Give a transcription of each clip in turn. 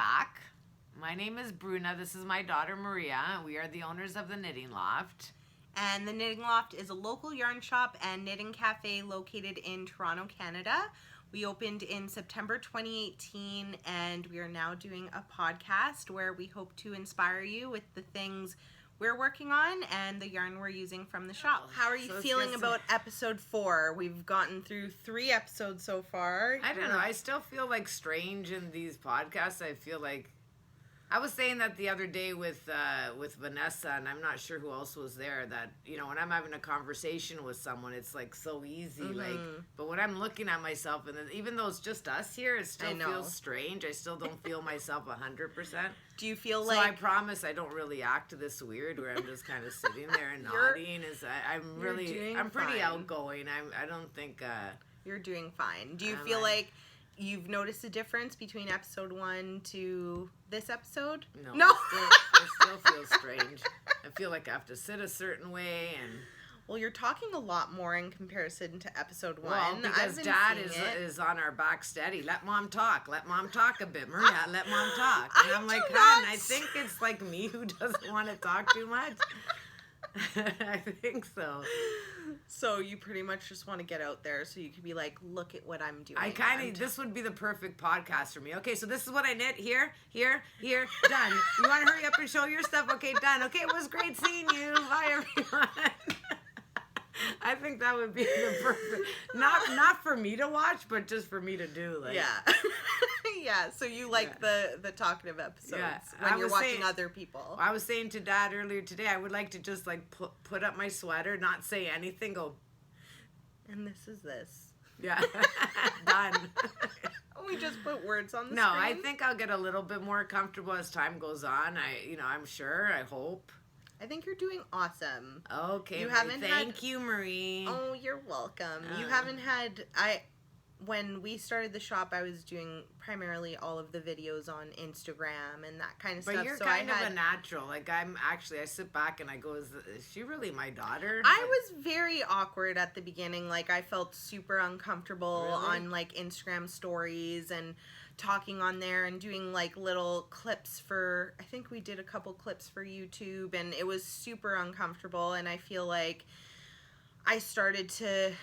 back. My name is Bruna. This is my daughter Maria. We are the owners of the Knitting Loft. And the Knitting Loft is a local yarn shop and knitting cafe located in Toronto, Canada. We opened in September 2018, and we are now doing a podcast where we hope to inspire you with the things we're working on and the yarn we're using from the shop. How are you feeling about episode 4? We've gotten through 3 episodes so far. I don't know. I still feel like strange in these podcasts. I feel like I was saying that the other day with Vanessa, and I'm not sure who else was there, that, you know, when I'm having a conversation with someone, it's like so easy. Like, but when I'm looking at myself, and even though it's just us here, it still feels strange. I still don't feel myself 100%. Do you feel so I promise I don't really act this weird where I'm just kind of sitting there and nodding. I'm pretty outgoing. I don't think you're doing fine. Do you feel like you've noticed a difference between episode 1 to this episode? No. It still feels strange. I feel like I have to sit a certain way and... Well, you're talking a lot more in comparison to episode 1. Well, because Dad is on our back steady. Let Mom talk. Let Mom talk a bit. Maria, let Mom talk. And I'm like, hon, I think it's like me who doesn't want to talk too much. I think so. So you pretty much just want to get out there so you can be like, look at what I'm doing. This would be the perfect podcast for me. Okay, so this is what I knit. Here, done. You want to hurry up and show your stuff? Okay, done. Okay, it was great seeing you. Bye, everyone. I think that would be the perfect, not for me to watch, but just for me to do. Like. Yeah. Yeah, so you like the talkative episodes when you're watching other people. I was saying to Dad earlier today, I would like to just like put up my sweater, not say anything, go. And this is this. Yeah, done. We just put words on the screen. No, I think I'll get a little bit more comfortable as time goes on. I'm sure. I hope. I think you're doing awesome. Okay, thank you, Marie. Oh, you're welcome. You haven't had... When we started the shop, I was doing primarily all of the videos on Instagram and that kind of stuff. But you're kind of a natural. Like, I sit back and I go, is she really my daughter? I was very awkward at the beginning. Like, I felt super uncomfortable on, like, Instagram stories and talking on there and doing, like, little clips for, I think we did a couple clips for YouTube, and it was super uncomfortable, and I feel like I started to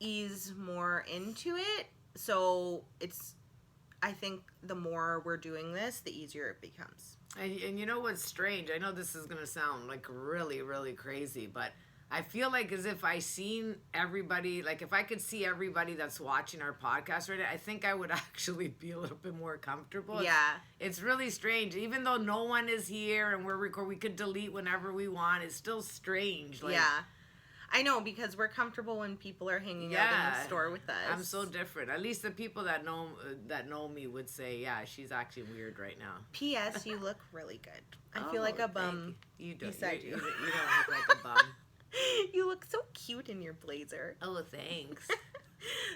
ease more into it. So I think the more we're doing this, the easier it becomes. And you know what's strange? I know this is going to sound like really, really crazy, but I feel like as if I seen everybody, like if I could see everybody that's watching our podcast right now, I think I would actually be a little bit more comfortable. Yeah. It's really strange. Even though no one is here and we could delete whenever we want, it's still strange. Like, yeah. I know, because we're comfortable when people are hanging out in the store with us. I'm so different. At least the people that know me would say, yeah, she's acting weird right now. P.S. You look really good. I feel like a bum beside you. You don't look like a bum. You look so cute in your blazer. Oh, thanks.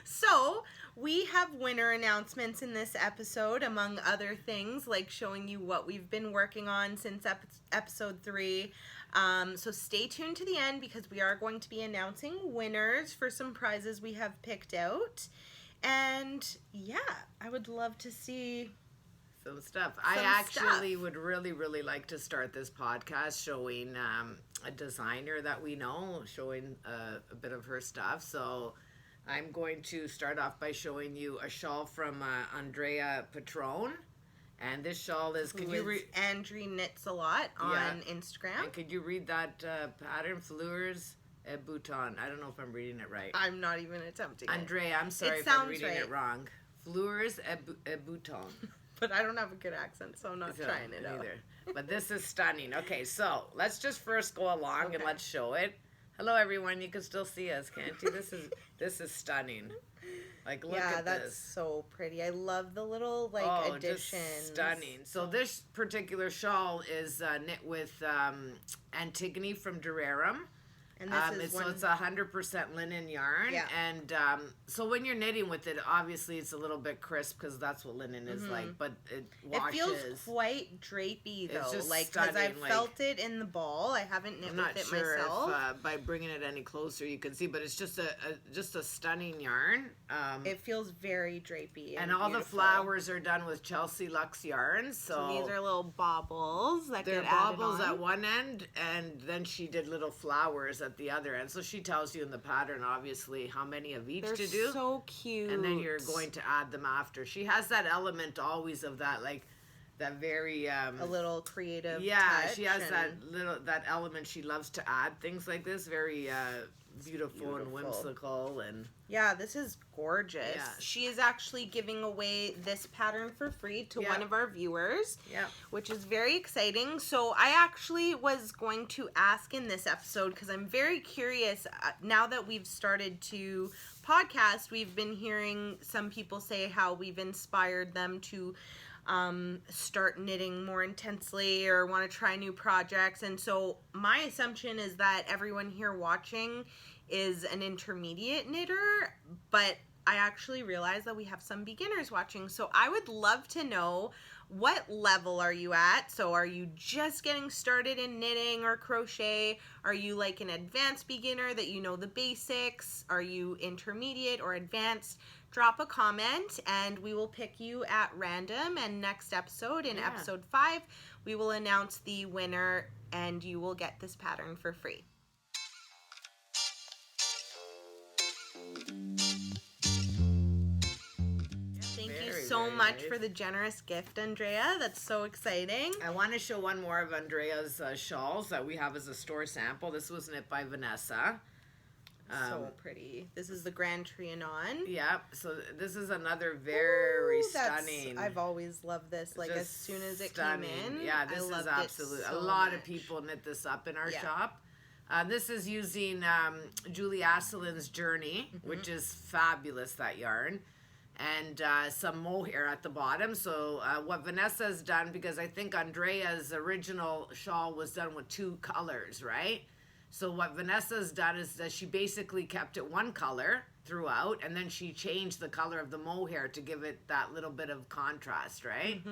So, we have winner announcements in this episode, among other things, like showing you what we've been working on since episode 3. So stay tuned to the end, because we are going to be announcing winners for some prizes we have picked out. And yeah, I would love to see some stuff. I actually would really, really like to start this podcast showing a designer that we know, showing a bit of her stuff. So I'm going to start off by showing you a shawl from Andrea Petrone. And this shawl is... Andrea knits a lot on Instagram. And could you read that pattern? Fleurs Boutons. I don't know if I'm reading it right. I'm not even attempting Andrea, I'm sorry if I'm reading it wrong. Fleurs Boutons. But I don't have a good accent, so I'm not trying it out. Either. But this is stunning. Okay, so let's just first go along and let's show it. Hello, everyone. You can still see us, can't you? This is stunning. Like, look at this. Yeah, that's so pretty. I love the little, additions. Just stunning. So this particular shawl is knit with Antigone from Durham. And this is So it's 100% linen yarn. Yeah. And so when you're knitting with it, obviously it's a little bit crisp because that's what linen is like. But it washes. It feels quite drapey though. It's just like, because I've stunning, felt it in the ball. I haven't knit I'm with not it sure myself. if by bringing it any closer you can see, but it's just a stunning yarn. It feels very drapey. And all the flowers are done with Chelsea Luxe yarn. So these are little baubles that they're get added baubles on. at one end, and then she did little flowers at the other end. So she tells you in the pattern, obviously, how many of each They're to do. so cute. And then you're going to add them after. She has that element always of that, like, that very... a little creative touch, she has that element. She loves to add things like this. Very beautiful and whimsical. And yeah, this is gorgeous. Yeah. She is actually giving away this pattern for free to one of our viewers, which is very exciting. So I actually was going to ask in this episode, because I'm very curious, now that we've started to podcast, we've been hearing some people say how we've inspired them to start knitting more intensely or want to try new projects. And so my assumption is that everyone here watching is an intermediate knitter, but I actually realized that we have some beginners watching. So I would love to know, what level are you at? So are you just getting started in knitting or crochet? Are you like an advanced beginner that you know the basics? Are you intermediate or advanced? Drop a comment and we will pick you at random, and next episode, in episode 5, we will announce the winner and you will get this pattern for free. Thank you so much for the generous gift, Andrea. That's so exciting. I want to show one more of Andrea's shawls that we have as a store sample. This was knit by Vanessa. So pretty. This is the Grand Trianon. Yeah, so this is another very stunning. I've always loved this. Like, as soon as it came in, yeah, this is absolutely a lot of people knit this up in our shop. This is using Julie Asselin's Journey, which is fabulous, that yarn, and some mohair at the bottom. So what Vanessa has done, because I think Andrea's original shawl was done with 2 colors, right? So what Vanessa's done is that she basically kept it one color throughout, and then she changed the color of the mohair to give it that little bit of contrast, right?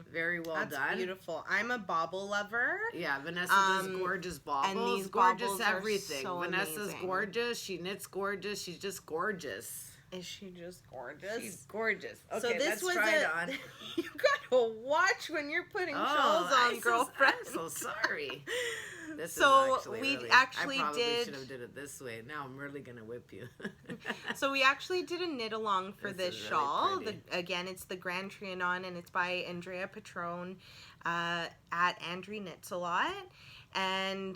Very well done. That's beautiful. I'm a bauble lover. Yeah, Vanessa does gorgeous baubles. And these gorgeous baubles everything. are so Vanessa's amazing. gorgeous. She knits gorgeous. She's just gorgeous. Is she just gorgeous? She's gorgeous. Okay, so this let's was try it on. You gotta watch when you're putting shawls on, girlfriend. I'm so sorry. This so is we really, actually I probably did. should have did it this way. Now I'm really gonna whip you. So we actually did a knit along for this is shawl. really Again, it's the Grand Trianon, and it's by Andrea Petrone at Andrea Knits a Lot. And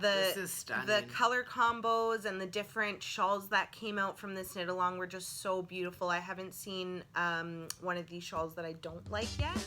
this is stunning. The color combos and the different shawls that came out from this knit along were just so beautiful. I haven't seen one of these shawls that I don't like yet.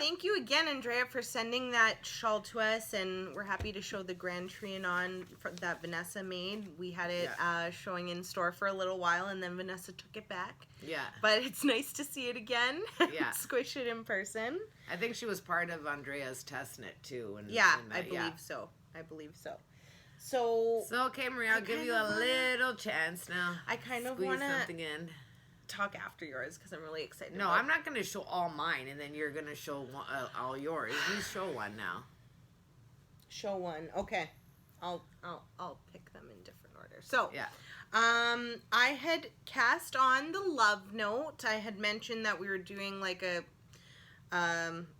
Thank you again, Andrea, for sending that shawl to us, and we're happy to show the Grand Trianon that Vanessa made. We had it showing in store for a little while, and then Vanessa took it back. Yeah. But it's nice to see it again. Yeah. Squish it in person. I think she was part of Andrea's test knit, too. I believe so. I believe so. So okay, Maria, I'll give you a little chance now. I kind of want to something in. Talk after yours because I'm really excited. No, I'm not going to show all mine, and then you're going to show all yours. You show one now. Show one. Okay, I'll pick them in different order. So yeah, I had cast on the love note. I had mentioned that we were doing like a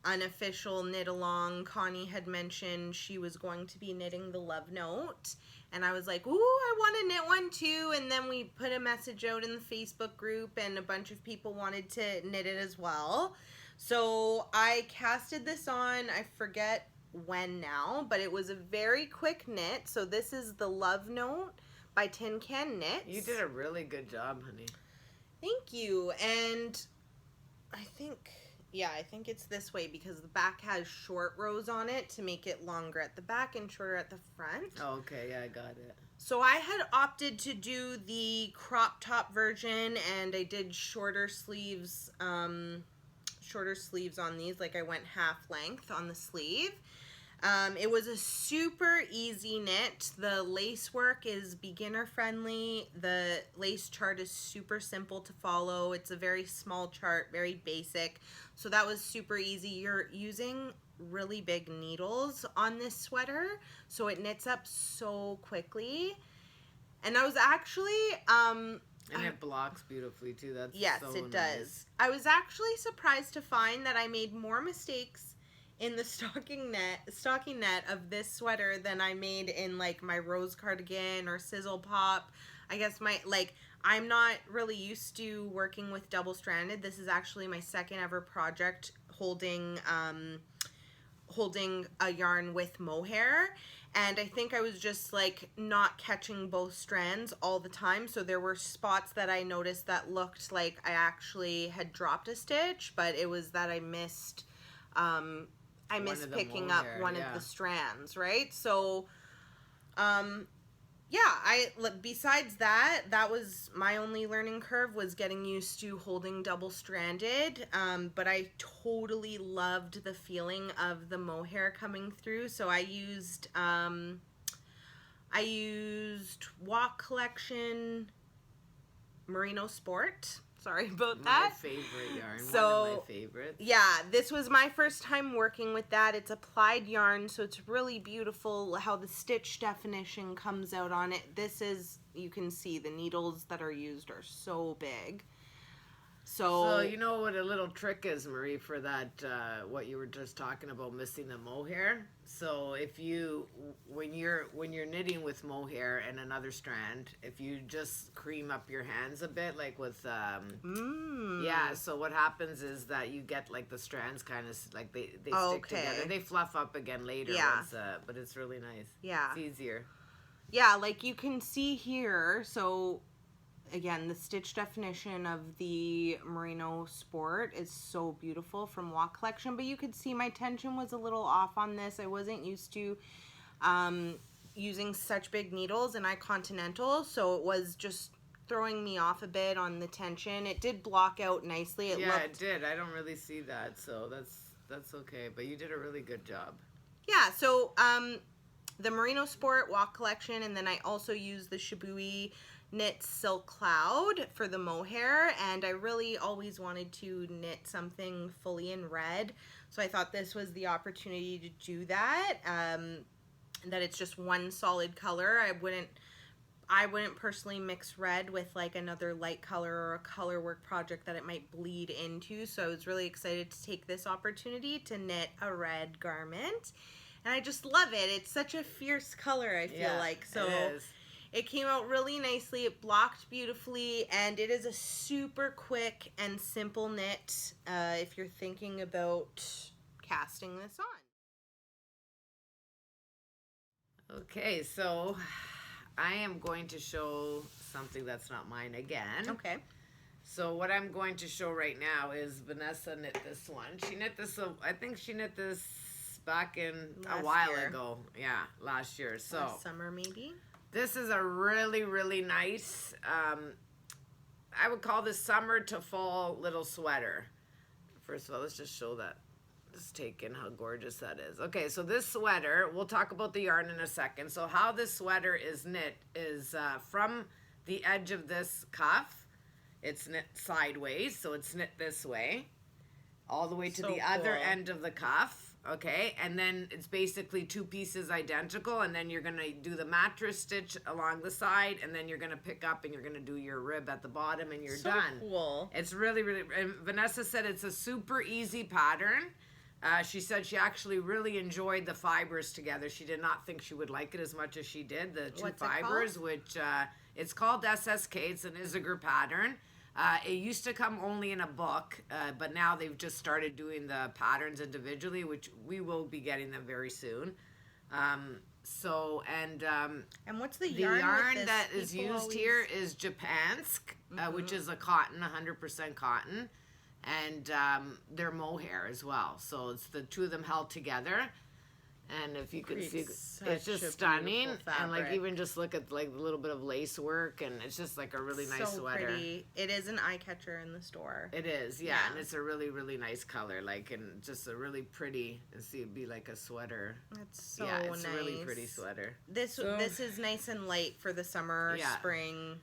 unofficial knit along. Connie had mentioned she was going to be knitting the love note. And I was like, ooh, I want to knit one too. And then we put a message out in the Facebook group, and a bunch of people wanted to knit it as well. So I casted this on, I forget when now, but it was a very quick knit. So this is the Love Note by Tin Can Knits. You did a really good job, honey. Thank you. And I think, Yeah, I think it's this way because the back has short rows on it to make it longer at the back and shorter at the front. Oh, okay, yeah, I got it. So I had opted to do the crop top version, and I did shorter sleeves on these. Like I went half length on the sleeve. It was a super easy knit. The lace work is beginner friendly. The lace chart is super simple to follow. It's a very small chart, very basic. So that was super easy. You're using really big needles on this sweater, so it knits up so quickly. And I was actually and it blocks beautifully too. That's yes, so it nice. does. I was actually surprised to find that I made more mistakes in the stocking net of this sweater than I made in like my Rose Cardigan or Sizzle Pop. I guess I'm not really used to working with double-stranded. This is actually my second ever project holding a yarn with mohair, and I think I was just like not catching both strands all the time, so there were spots that I noticed that looked like I actually had dropped a stitch, but it was that I missed picking up one of the strands, right? So besides that was my only learning curve, was getting used to holding double-stranded, but I totally loved the feeling of the mohair coming through. So I used Walk Collection Merino Sport. Sorry about that. My favorite yarn. So, one of my favorites. Yeah, this was my first time working with that. It's applied yarn, so it's really beautiful how the stitch definition comes out on it. This is, you can see the needles that are used are so big. So you know what a little trick is, Marie, for that, what you were just talking about, missing the mohair. So if you, when you're knitting with mohair and another strand, if you just cream up your hands a bit, like with, yeah, so what happens is that you get like the strands kind of, like they stick together. They fluff up again later, but it's really nice. Yeah. It's easier. Yeah, like you can see here, so again, the stitch definition of the Merino Sport is so beautiful from Walk Collection, but you could see my tension was a little off on this. I wasn't used to using such big needles in Continental, so it was just throwing me off a bit on the tension. It did block out nicely. It did. I don't really see that, so that's okay, but you did a really good job. Yeah, so the Merino Sport Walk Collection, and then I also used the Shibui Knit Silk Cloud for the mohair, and I really always wanted to knit something fully in red, so I thought this was the opportunity to do that. That it's just one solid color. I wouldn't personally mix red with like another light color or a color work project that it might bleed into, so I was really excited to take this opportunity to knit a red garment, and I just love it. It's such a fierce color, I feel like. So it came out really nicely. It blocked beautifully, and it is a super quick and simple knit if you're thinking about casting this on. Okay, so I am going to show something that's not mine again. Okay. So what I'm going to show right now is Vanessa knit this one. She knit this, I think she knit this back in a while ago. Yeah, last year. So last summer maybe. This is a really, really nice, I would call this summer to fall little sweater. First of all, let's just show that. Just take in how gorgeous that is. Okay, so this sweater, we'll talk about the yarn in a second. So how this sweater is knit is from the edge of this cuff, it's knit sideways, so it's knit this way, all the way to the other end of the cuff. Okay, and then it's basically two pieces identical, and then you're going to do the mattress stitch along the side, and then you're going to pick up and you're going to do your rib at the bottom, and you're done. Cool. It's really, really, and Vanessa said it's a super easy pattern. She said she actually really enjoyed the fibers together. She did not think she would like it as much as she did, the two fibers, which it's called SSK. It's an Izagur pattern. It used to come only in a book, but now they've just started doing the patterns individually, which we will be getting them very soon. And what's the yarn that is used here is Japansk, which is a cotton, 100% cotton. and they're mohair as well. So it's the two of them held together. And if you can see, it's just stunning. And like even just look at like a little bit of lace work, and it's just like a really nice sweater. Pretty. It is an eye catcher in the store. It is, yeah, and it's a really, really nice color, like, and just a really pretty. See, it'd be like a sweater. It's so it's nice. a really pretty sweater. This is nice and light for the summer, spring.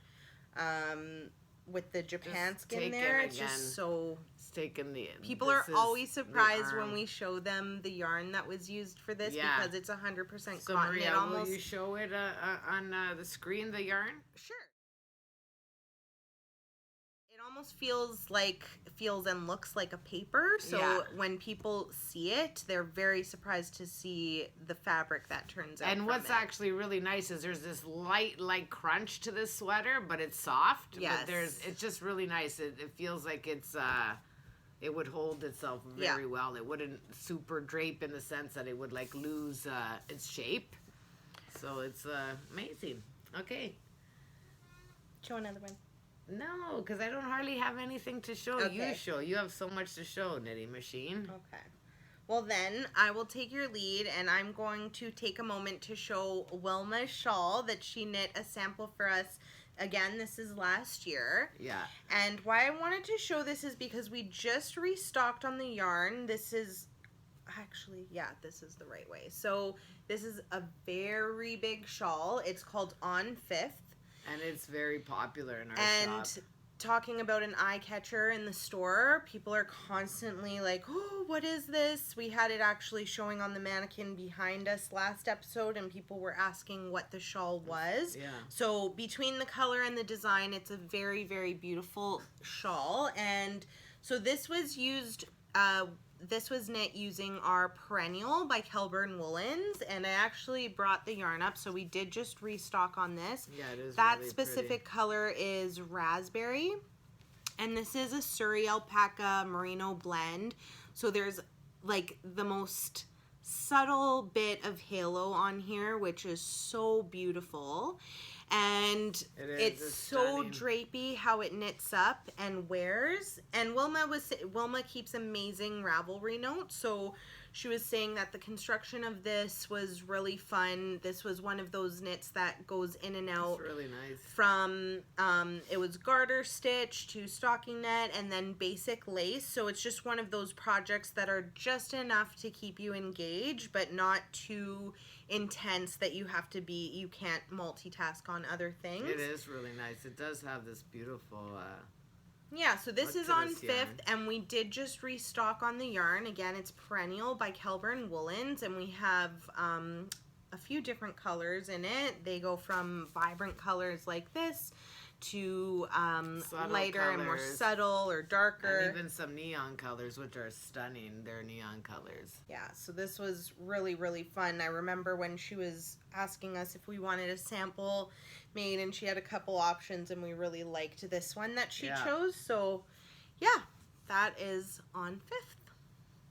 With the Japan skin there, it's just so. Taken the people are always surprised when we show them the yarn that was used for this because it's 100% so cotton. Maria, will you show it on the screen, the yarn? Sure. It almost feels and looks like a paper. So when people see it, they're very surprised to see the fabric that turns out. And what's actually really nice is there's this light crunch to this sweater, but it's soft. Yes. But it's just really nice. It feels like it's it would hold itself very well. It wouldn't super drape in the sense that it would like lose its shape. So it's amazing. Okay. Show another one. No, because I don't hardly have anything to show. Okay. You show. You have so much to show, Knitting Machine. Okay. Well then, I will take your lead, and I'm going to take a moment to show Wilma's shawl that she knit a sample for us. Again, this is last year. Yeah. And why I wanted to show this is because we just restocked on the yarn. This is actually, this is the right way. So this is a very big shawl. It's called On Fifth. And it's very popular in our shop. And talking about an eye catcher in the store, people are constantly like, oh, what is this? We had it actually showing on the mannequin behind us last episode, and people were asking what the shawl was. Yeah. So between the color and the design, it's a very, very beautiful shawl. And so this was used, this was knit using our Perennial by Kelburn Woolens, and I actually brought the yarn up, so we did just restock on this. Yeah, it is that really specific pretty. Color is raspberry, and this is a Surrey alpaca merino blend. So there's like the most subtle bit of halo on here, which is so beautiful. And it's so drapey how it knits up and wears. And Wilma keeps amazing Ravelry notes, so she was saying that the construction of this was really fun. This was one of those knits that goes in and out. It's really nice. From it was garter stitch to stocking net and then basic lace. So it's just one of those projects that are just enough to keep you engaged, but not too intense that you can't multitask on other things. It is really nice. It does have this beautiful yeah, so this is on Fifth, and we did just restock on the yarn. Again, it's Perennial by Kelburn Woolens, and we have a few different colors in it. They go from vibrant colors like this to lighter colors, and more subtle or darker. And even some neon colors, which are stunning. They're neon colors. Yeah, so this was really, really fun. I remember when she was asking us if we wanted a sample made, and she had a couple options, and we really liked this one that she chose. So, yeah, that is On Fifth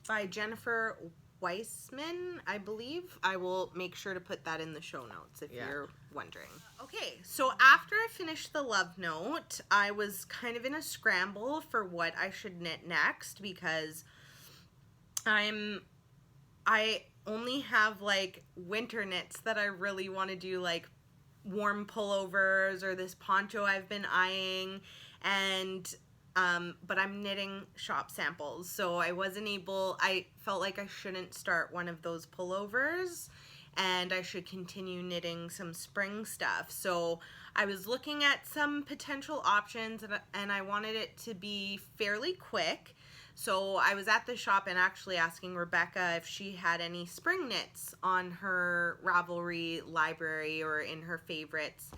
by Jennifer Weissman, I believe. I will make sure to put that in the show notes if you're wondering. Okay, so after I finished the love note, I was kind of in a scramble for what I should knit next, because I only have like winter knits that I really want to do, like warm pullovers or this poncho I've been eyeing, and but I'm knitting shop samples, so I felt like I shouldn't start one of those pullovers, and I should continue knitting some spring stuff. So I was looking at some potential options, and I wanted it to be fairly quick. So I was at the shop and actually asking Rebecca if she had any spring knits on her Ravelry library or in her favorites.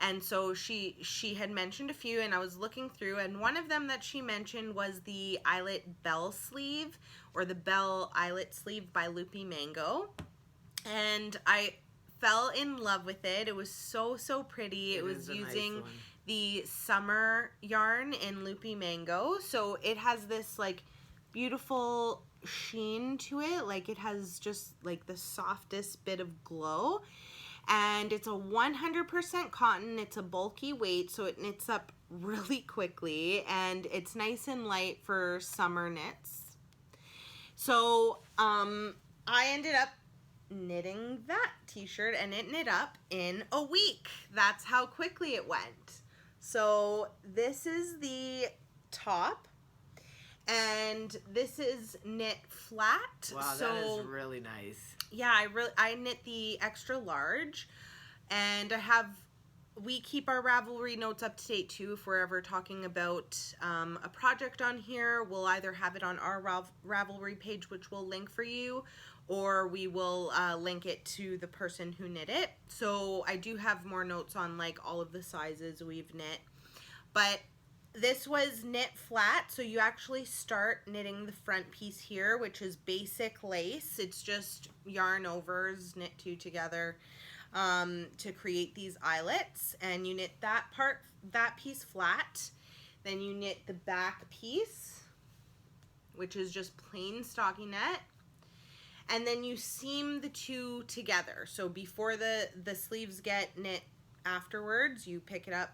And so she had mentioned a few, and I was looking through, and one of them that she mentioned was the Eyelet Bell Sleeve, or the Bell Eyelet Sleeve by Loopy Mango. And I fell in love with it. It was so, so pretty. It was using the summer yarn in Loopy Mango. So it has this like beautiful sheen to it. Like it has just like the softest bit of glow. And it's a 100% cotton. It's a bulky weight, so it knits up really quickly, and it's nice and light for summer knits. So I ended up knitting that t-shirt, and it knit up in a week. That's how quickly it went. So this is the top, and this is knit flat. Wow, so, that is really nice. Yeah, I knit the extra large, and we keep our Ravelry notes up to date too. If we're ever talking about a project on here, we'll either have it on our Ravelry page, which we'll link for you, or we will link it to the person who knit it. So I do have more notes on like all of the sizes we've knit. But this was knit flat, so you actually start knitting the front piece here, which is basic lace. It's just yarn overs, knit two together to create these eyelets. And you knit that piece flat. Then you knit the back piece, which is just plain stockinette. And then you seam the two together. So before the sleeves get knit afterwards, you pick it up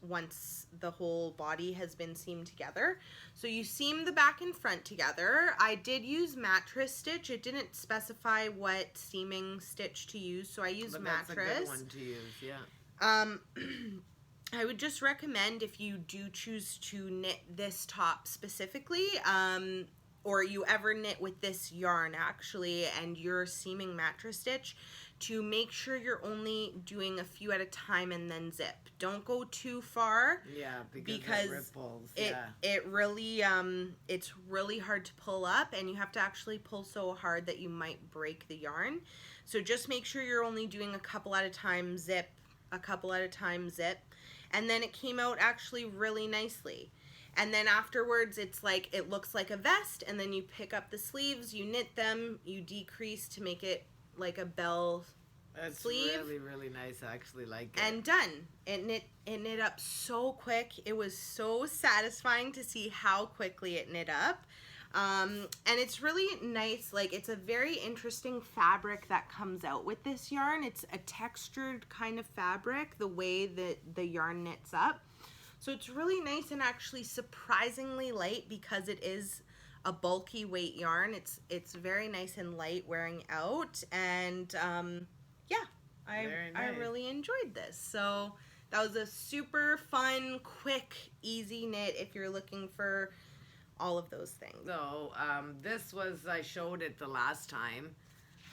once the whole body has been seamed together. So you seam the back and front together. I did use mattress stitch. It didn't specify what seaming stitch to use, so I used mattress. That's a good one to use, yeah. I would just recommend, if you do choose to knit this top specifically, or you ever knit with this yarn actually, and you're seaming mattress stitch, to make sure you're only doing a few at a time and then zip. Don't go too far. Yeah, because it ripples. It really it's really hard to pull up, and you have to actually pull so hard that you might break the yarn. So just make sure you're only doing a couple at a time, zip, a couple at a time, zip. And then it came out actually really nicely. And then afterwards, it's like, it looks like a vest, and then you pick up the sleeves, you knit them, you decrease to make it like a bell sleeve. That's really, really nice. I actually like it. And done. It knit up so quick. It was so satisfying to see how quickly it knit up. And it's really nice. Like, it's a very interesting fabric that comes out with this yarn. It's a textured kind of fabric, the way that the yarn knits up. So it's really nice and actually surprisingly light, because it is a bulky weight yarn. It's very nice and light wearing out, and yeah, I really enjoyed this. So that was a super fun, quick, easy knit if you're looking for all of those things. So this was, I showed it the last time,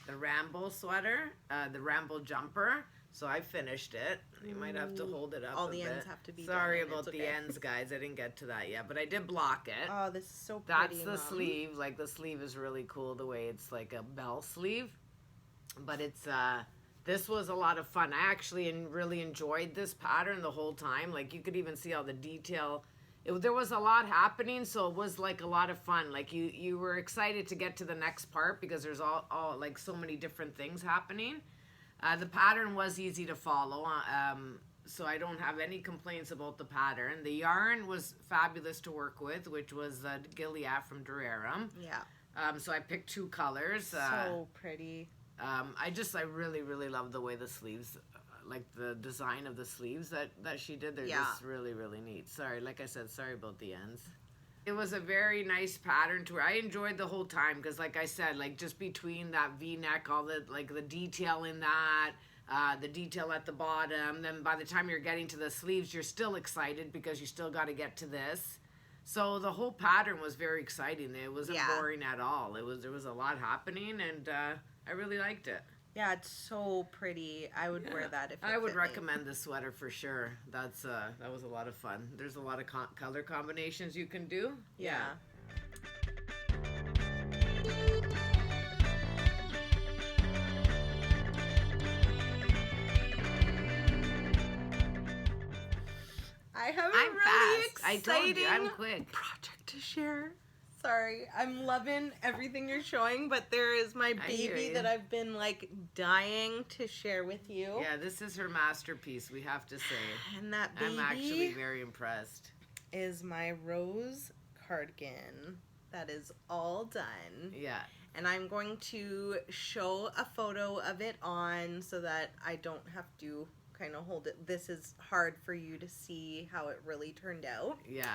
the Ramble sweater, the Ramble jumper. So I finished it. You might have to hold it up all a the bit. ends have to be Sorry done, about the ends, guys. I didn't get to that yet, but I did block it. Oh, this is so pretty. That's the sleeve. Like, the sleeve is really cool the way it's like a bell sleeve. But it's this was a lot of fun. I actually really enjoyed this pattern the whole time. Like, you could even see all the detail. There was a lot happening, so it was like a lot of fun. Like, you were excited to get to the next part, because there's all like so many different things happening. The pattern was easy to follow, so I don't have any complaints about the pattern. The yarn was fabulous to work with, which was Gilead from Durham. Yeah. So I picked two colors. So pretty. I really, really love the way the sleeves, like the design of the sleeves that she did. They're just really, really neat. Sorry, like I said, sorry about the ends. It was a very nice pattern to wear. I enjoyed the whole time, because like I said, like, just between that V-neck, all the, like, the detail in that, the detail at the bottom, then by the time you're getting to the sleeves, you're still excited because you still got to get to this. So the whole pattern was very exciting. It wasn't boring at all. There was a lot happening, and I really liked it. Yeah, it's so pretty. I would wear that if I would recommend the sweater for sure. That was a lot of fun. There's a lot of color combinations you can do. Yeah. I have a really exciting project to share. Sorry, I'm loving everything you're showing, but there is my baby that I've been like dying to share with you. Yeah, this is her masterpiece, we have to say. And that baby, I'm actually very impressed, is my Rose Cardigan. That is all done. Yeah. And I'm going to show a photo of it on, so that I don't have to kind of hold it. This is hard for you to see how it really turned out. Yeah.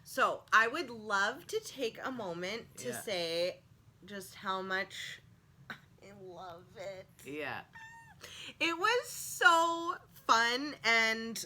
So I would love to take a moment to say just how much I love it. Yeah. It was so fun, and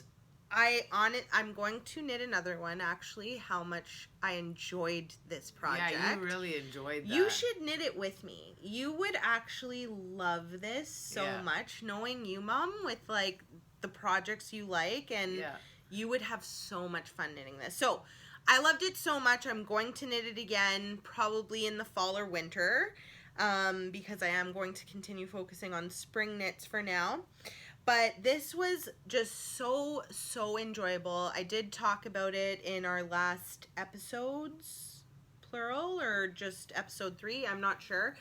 I'm going to knit another one, actually, how much I enjoyed this project. Yeah, you really enjoyed that. You should knit it with me. You would actually love this so much, knowing you, Mom, with, like, the projects you like, and you would have so much fun knitting this. So, I loved it so much, I'm going to knit it again, probably in the fall or winter, because I am going to continue focusing on spring knits for now. But this was just so, so enjoyable. I did talk about it in our last episodes, plural, or just episode 3, I'm not sure.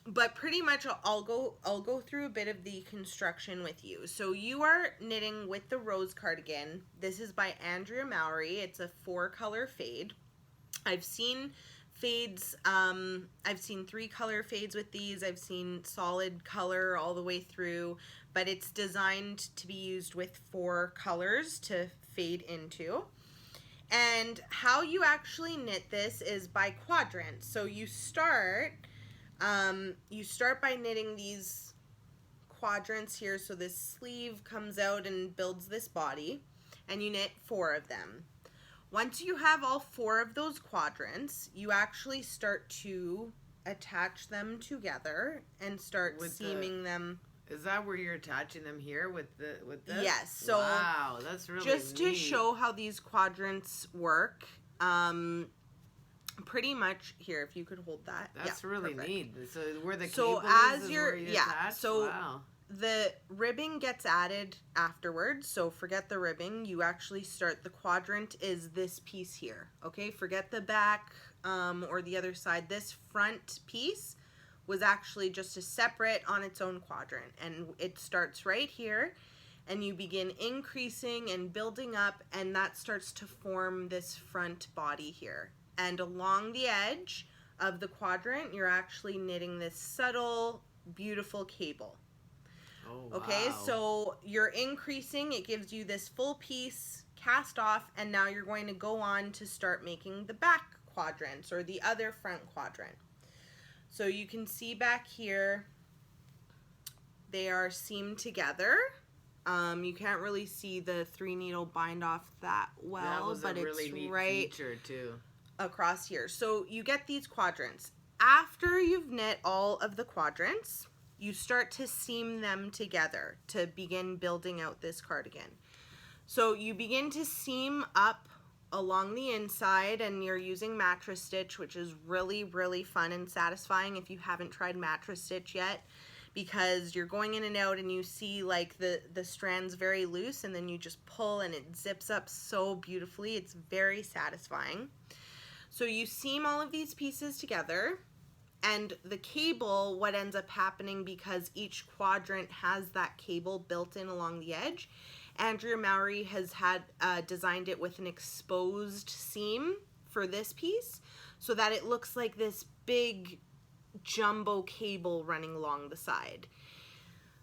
But pretty much I'll go through a bit of the construction with you. So you are knitting with the Rose Cardigan. This is by Andrea Mowry. It's a 4-color fade. I've seen fades, I've seen 3-color fades with these. I've seen solid color all the way through, but it's designed to be used with 4 colors to fade into. And how you actually knit this is by quadrants. So you start by knitting these quadrants here. So this sleeve comes out and builds this body, and you knit 4 of them. Once you have all 4 of those quadrants, you actually start to attach them together and start seaming them. Is that where you're attaching them here with this? Yes. So wow, that's really just neat. To show how these quadrants work, pretty much here. If you could hold that. That's really perfect. neat. So where the so cable as is you're where you attach? So wow. The ribbing gets added afterwards, so forget the ribbing. You actually start, the quadrant is this piece here, okay? Forget the back or the other side. This front piece was actually just a separate on its own quadrant, and it starts right here, and you begin increasing and building up, and that starts to form this front body here. And along the edge of the quadrant, you're actually knitting this subtle, beautiful cable. Oh, wow. Okay, so you're increasing, it gives you this full piece cast off, and now you're going to go on to start making the back quadrants or the other front quadrant. So you can see back here, they are seamed together. You can't really see the 3-needle bind off that well, that was but a really it's neat right feature too. Across here. So you get these quadrants. After you've knit all of the quadrants, you start to seam them together to begin building out this cardigan. So you begin to seam up along the inside, and you're using mattress stitch, which is really, really fun and satisfying if you haven't tried mattress stitch yet, because you're going in and out and you see like the strands very loose, and then you just pull and it zips up so beautifully. It's very satisfying. So you seam all of these pieces together. And the cable, what ends up happening, because each quadrant has that cable built in along the edge, Andrea Mowry has designed it with an exposed seam for this piece, so that it looks like this big jumbo cable running along the side.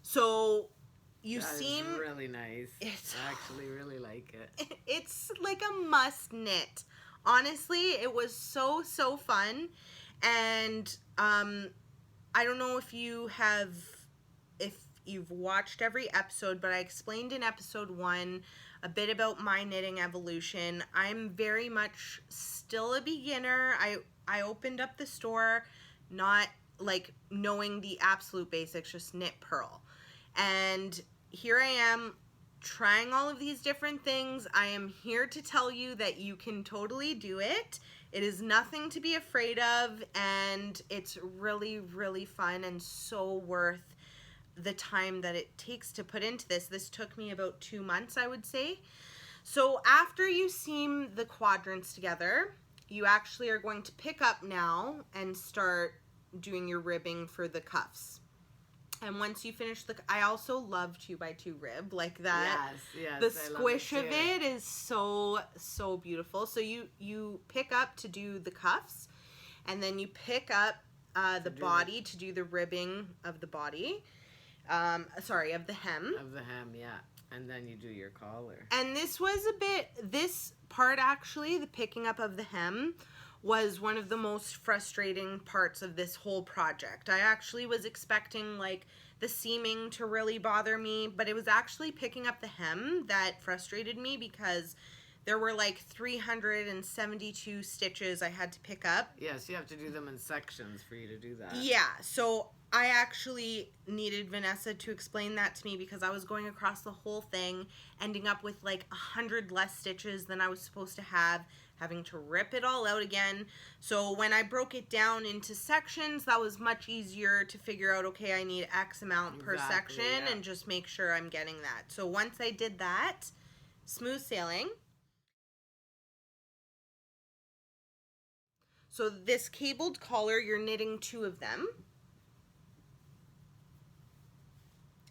So you seam. That is really nice. I actually really like it. It's like a must knit. Honestly, it was so, so fun. And I don't know if you've watched every episode, but I explained in episode 1 a bit about my knitting evolution. I'm very much still a beginner. I opened up the store not like knowing the absolute basics, just knit purl. And here I am trying all of these different things. I am here to tell you that you can totally do it. It is nothing to be afraid of, and it's really, really fun and so worth the time that it takes to put into this. This took me about 2 months, I would say. So after you seam the quadrants together, you actually are going to pick up now and start doing your ribbing for the cuffs. And once you finish I also love 2x2 rib like that. Yes, the squish of it is so, so beautiful. So you pick up to do the cuffs, and then you pick up the body to do the ribbing of the body. Sorry, of the hem. Of the hem, yeah. And then you do your collar. And this was this part actually, the picking up of the hem, was one of the most frustrating parts of this whole project. I actually was expecting like the seaming to really bother me, but it was actually picking up the hem that frustrated me because there were like 372 stitches I had to pick up. Yes, you have to do them in sections for you to do that. Yeah, so I actually needed Vanessa to explain that to me because I was going across the whole thing, ending up with like 100 less stitches than I was supposed to have, having to rip it all out again. So when I broke it down into sections, that was much easier to figure out, okay, I need X amount per section, yeah, and just make sure I'm getting that. So once I did that, smooth sailing. So this cabled collar, you're knitting 2 of them.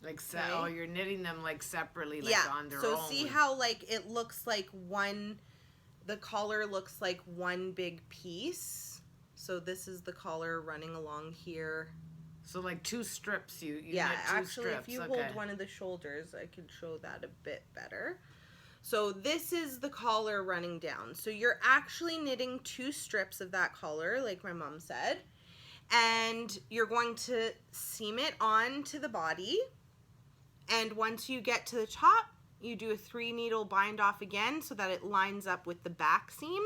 Like, oh, you're knitting them like separately, like on their own. So see how like it looks like the collar looks like one big piece. So this is the collar running along here. So like 2 strips, you yeah, knit 2 actually strips. If you hold one of the shoulders, I can show that a bit better. So this is the collar running down. So you're actually knitting 2 strips of that collar, like my mom said. And you're going to seam it onto the body. And once you get to the top, you do a 3 needle bind off again so that it lines up with the back seam.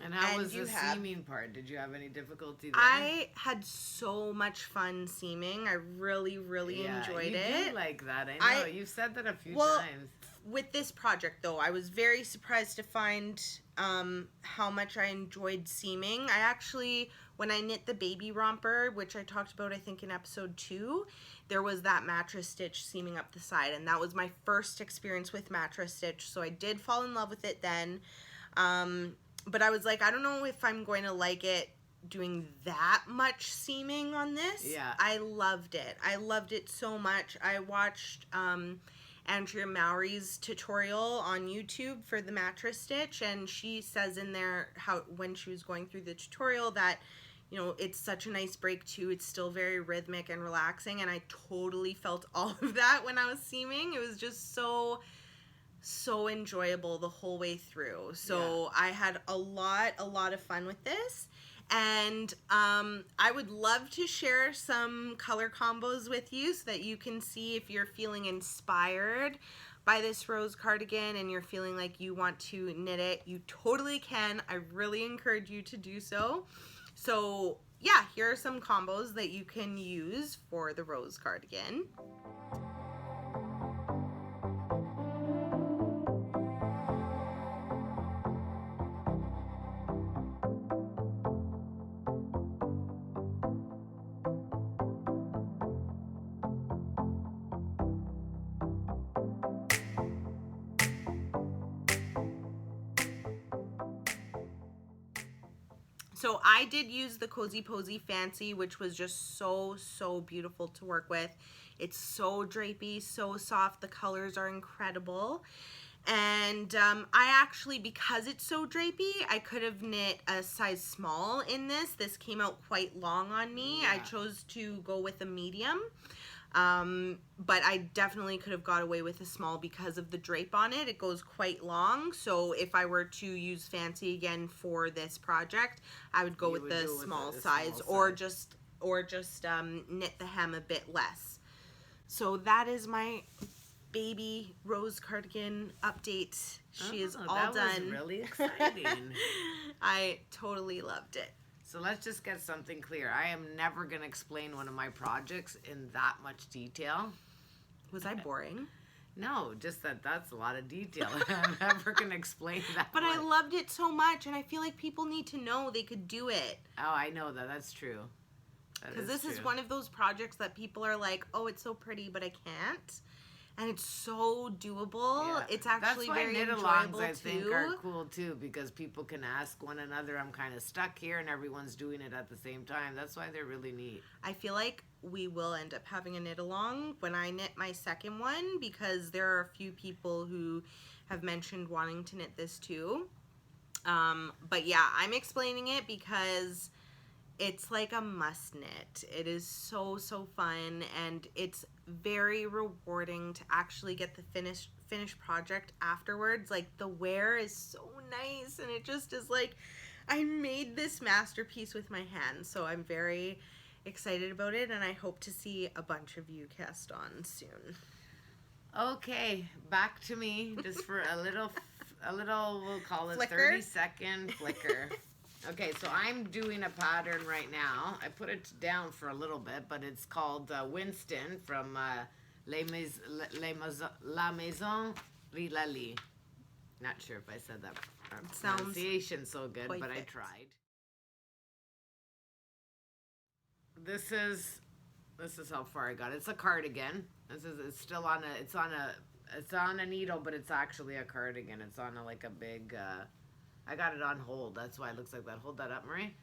And how was the seaming part? Did you have any difficulty there? I had so much fun seaming. I really, really enjoyed it. You do like that. I know. You've said that a few times. With this project, though, I was very surprised to find how much I enjoyed seaming. I actually, when I knit the baby romper, which I talked about, I think, in episode 2, there was that mattress stitch seaming up the side, and that was my first experience with mattress stitch, so I did fall in love with it then. But I was like, I don't know if I'm going to like it doing that much seaming on this. Yeah. I loved it. I loved it so much. I watched Andrea Mowry's tutorial on YouTube for the mattress stitch, and she says in there how when she was going through the tutorial that, you know, it's such a nice break too. It's still very rhythmic and relaxing, and I totally felt all of that when I was seaming. It was just so enjoyable the whole way through. So I had a lot of fun with this. And I would love to share some color combos with you so that you can see if you're feeling inspired by this Rose cardigan and you're feeling like you want to knit it. You totally can. I really encourage you to do so. So yeah, here are some combos that you can use for the Rose cardigan. So I did use the Cozy Posy Fancy, which was just so beautiful to work with. It's so drapey, so soft. The colors are incredible. And I actually, because it's so drapey, I could have knit a size small in this. This came out quite long on me. Yeah. I chose to go with a medium. But I definitely could have got away with a small because of the drape on it. It goes quite long. So if I were to use Fancy again for this project, I would go with the small size, or just knit the hem a bit less. So that is my baby Rose cardigan update. She is all done. That was really exciting. I totally loved it. So let's just get something clear. I am never going to explain one of my projects in that much detail. Was I boring? No, just that's a lot of detail. I'm never going to explain that But I loved it so much, and I feel like people need to know they could do it. Oh, I know that. That's true. Because this is one of those projects that people are like, oh, it's so pretty, but I can't. And it's so doable. Yeah. It's actually very enjoyable, knit-alongs, I think, are cool, too, because people can ask one another, I'm kind of stuck here, and everyone's doing it at the same time. That's why they're really neat. I feel like we will end up having a knit-along when I knit my second one, because there are a few people who have mentioned wanting to knit this, too. But yeah, I'm explaining it because it's like a must knit. It is so, so fun, and it's very rewarding to actually get the finished project afterwards. Like, the wear is so nice, and it just is like, I made this masterpiece with my hands. So I'm very excited about it, and I hope to see a bunch of you cast on soon. Okay, back to me, just for a little, we'll call it Flicker? 30-second flicker. Okay, so I'm doing a pattern right now. I put it down for a little bit, but it's called Winston from La Maison Rilali. Not sure if I said that pronunciation so good, but I tried. This is how far I got. It's a cardigan. It's still on a needle, but it's actually a cardigan. It's on a big. I got it on hold. That's why it looks like that. Hold that up, Marie.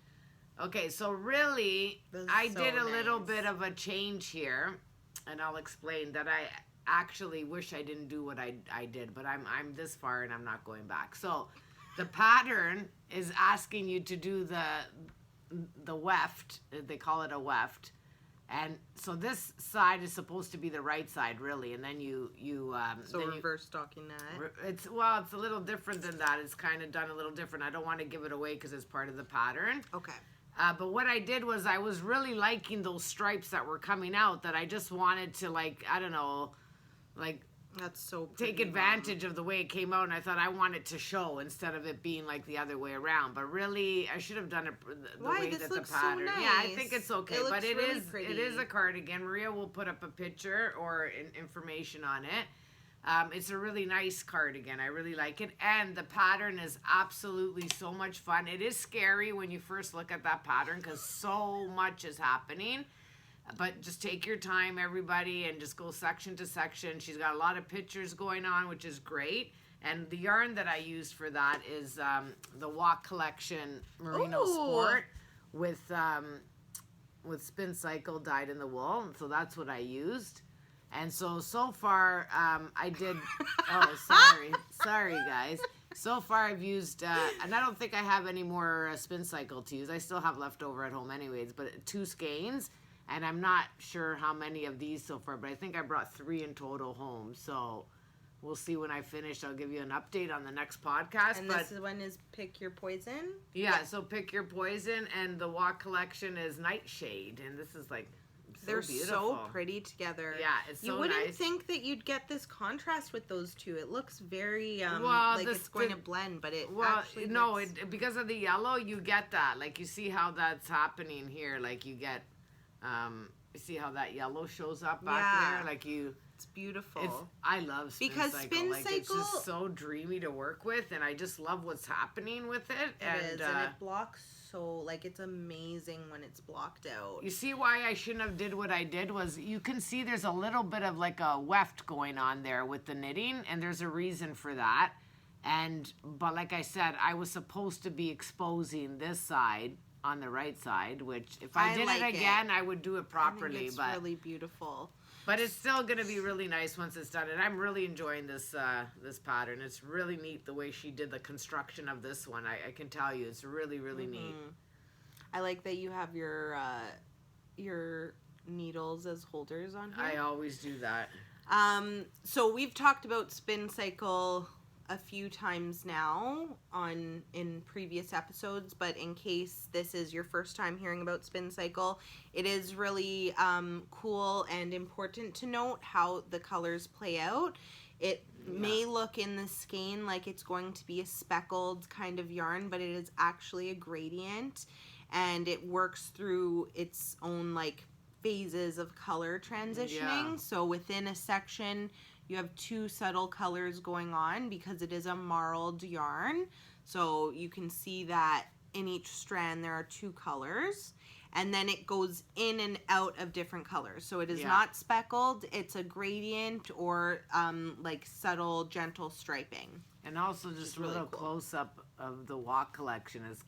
Okay, so really, I did a little bit of a change here, and I'll explain that I actually wish I didn't do what I did, but I'm this far and I'm not going back. So the pattern is asking you to do the weft. They call it a weft. And so this side is supposed to be the right side, really, and then you reverse stocking that. It's a little different than that. It's kind of done a little different. I don't want to give it away because it's part of the pattern. Okay. But what I did was I was really liking those stripes that were coming out. That I just wanted to that's so pretty, take advantage of the way it came out, and I thought I want it to show instead of it being like the other way around. But really, I should have done it the way that the pattern. So nice. Yeah, I think it's okay. But it really is pretty. It is a cardigan. Maria will put up a picture or information on it. It's a really nice cardigan. I really like it, and the pattern is absolutely so much fun. It is scary when you first look at that pattern because so much is happening. But just take your time, everybody, and just go section to section. She's got a lot of pictures going on, which is great. And the yarn that I used for that is the Walk Collection Merino Sport with Spin Cycle dyed in the wool. So that's what I used. And so far, I did... Sorry, guys. So far, I've used... and I don't think I have any more Spin Cycle to use. I still have leftover at home anyways, but 2 skeins. And I'm not sure how many of these so far, but I think I brought 3 in total home. So we'll see when I finish. I'll give you an update on the next podcast. And this one is Pick Your Poison? Yeah, so Pick Your Poison. And the Walk Collection is Nightshade. And this is like so They're beautiful. So pretty together. Yeah, it's so nice. You wouldn't think that you'd get this contrast with those two. It looks very, it's going to blend, but it actually because of the yellow, you get that. Like, you see how that's happening here. Like, you get... you see how that yellow shows up back there? It's beautiful. I love Spin because Cycle. Spin Cycle, it's just so dreamy to work with, and I just love what's happening with it. And it blocks it's amazing when it's blocked out. You see why I shouldn't have did what I did was you can see there's a little bit of like a weft going on there with the knitting, and there's a reason for that. But like I said, I was supposed to be exposing this side on the right side, which if I did it again, I would do it properly. I think it's really beautiful. But it's still going to be really nice once it's done. And I'm really enjoying this this pattern. It's really neat the way she did the construction of this one. I can tell you, it's really, really neat. I like that you have your needles as holders on here. I always do that. So we've talked about Spin Cycle a few times now in previous episodes, but in case this is your first time hearing about Spin Cycle, it is really cool and important to note how the colors play out. It may look in the skein like it's going to be a speckled kind of yarn, but it is actually a gradient, and it works through its own phases of color transitioning. So within a section you have 2 subtle colors going on because it is a marled yarn. So you can see that in each strand there are 2 colors, and then it goes in and out of different colors. So it is not speckled, it's a gradient or subtle, gentle striping. And also just a little close up of the Walk Collection. It's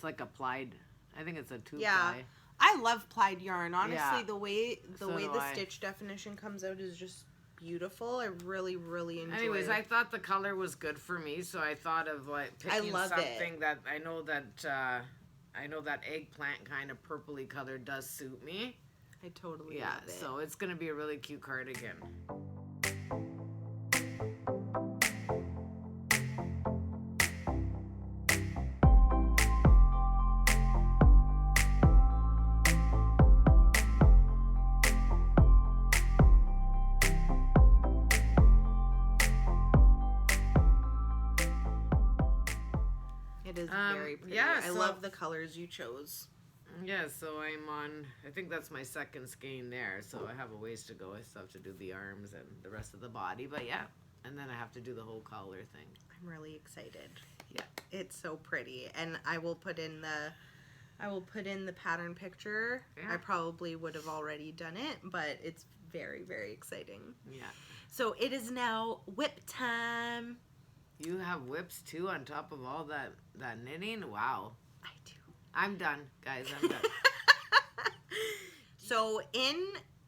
like a plied, I think it's a 2-ply. I love plied yarn. Honestly, the way the stitch definition comes out is just beautiful. I really, really enjoy it. Anyways, I thought the color was good for me, so I thought of picking something that I know that I know that eggplant kind of purpley color does suit me. I totally Yeah, love it. so it's going to be a really cute cardigan. It is very pretty. Yeah, I love the colors you chose. Yeah, so I'm on, I think that's my second skein there, so I have a ways to go. I still have to do the arms and the rest of the body, but yeah, and then I have to do the whole collar thing. I'm really excited. Yeah. It's so pretty, and I will put in the pattern picture. Yeah. I probably would have already done it, but it's very, very exciting. Yeah. So it is now whip time. You have whips too on top of all that knitting? Wow. I do. I'm done, guys. I'm done. So in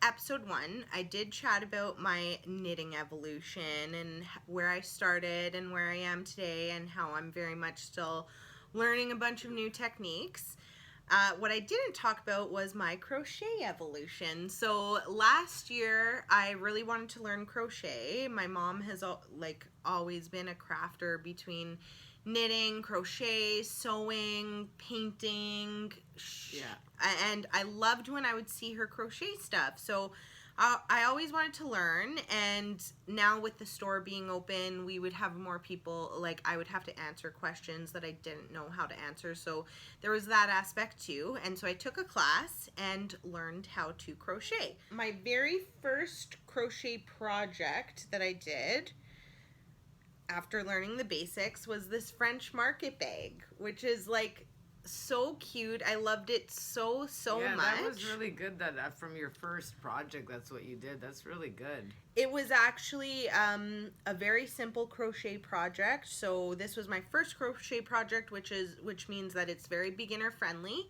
episode 1, I did chat about my knitting evolution and where I started and where I am today and how I'm very much still learning a bunch of new techniques. What I didn't talk about was my crochet evolution. So last year, I really wanted to learn crochet. My mom has always been a crafter between knitting, crochet, sewing, painting. Yeah. And I loved when I would see her crochet stuff. So I always wanted to learn, and now with the store being open, we would have more people, I would have to answer questions that I didn't know how to answer, so there was that aspect too, and so I took a class and learned how to crochet. My very first crochet project that I did after learning the basics was this French market bag, which is so cute. I loved it so much. Yeah, that was really good that from your first project, that's what you did. That's really good. It was actually a very simple crochet project. So this was my first crochet project, which means that it's very beginner friendly.